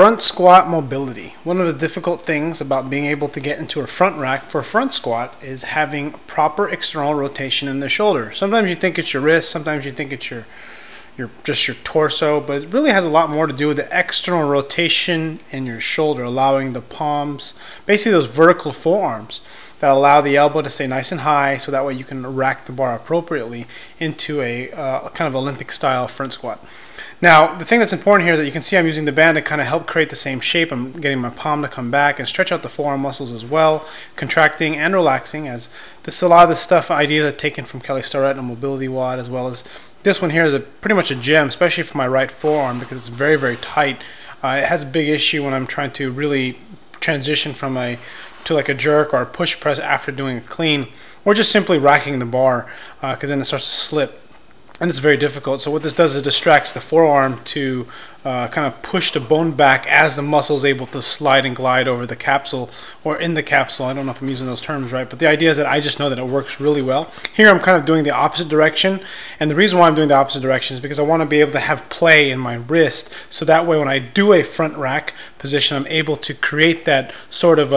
Front squat mobility. One of the difficult things about being able to get into a front rack for a front squat is having proper external rotation in the shoulder. Sometimes you think it's your wrist, sometimes you think it's just your torso, but it really has a lot more to do with the external rotation in your shoulder, allowing the palms, basically those vertical forearms that allow the elbow to stay nice and high, so that way you can rack the bar appropriately into a kind of Olympic style front squat. Now, the thing that's important here is that you can see I'm using the band to kind of help create the same shape. I'm getting my palm to come back and stretch out the forearm muscles as well, contracting and relaxing, as a lot of this stuff, ideas are taken from Kelly Starrett and Mobility WOD, as well as this one here is pretty much a gem, especially for my right forearm, because it's very, very tight. It has a big issue when I'm trying to really transition from to like a jerk or a push press after doing a clean, or just simply racking the bar, because then it starts to slip. And it's very difficult. So what this does is it distracts the forearm to kind of push the bone back as the muscle is able to slide and glide over the capsule, or in the capsule. I don't know if I'm using those terms right, but the idea is that I just know that it works really well. Here I'm kind of doing the opposite direction, and the reason why I'm doing the opposite direction is because I want to be able to have play in my wrist, so that way when I do a front rack position, I'm able to create that sort of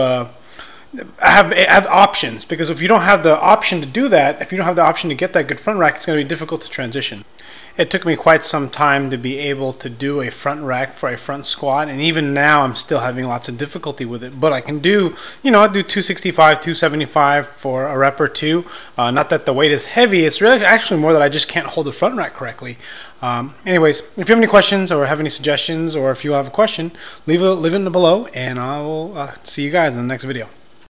I have options, because if you don't have the option to do that, if you don't have the option to get that good front rack, it's going to be difficult to transition. It took me quite some time to be able to do a front rack for a front squat, and even now I'm still having lots of difficulty with it. But I can do, I do 265, 275 for a rep or two. Not that the weight is heavy, it's really actually more that I just can't hold the front rack correctly. Anyways, if you have any questions or have any suggestions, or if you have a question, leave it below, and I will see you guys in the next video.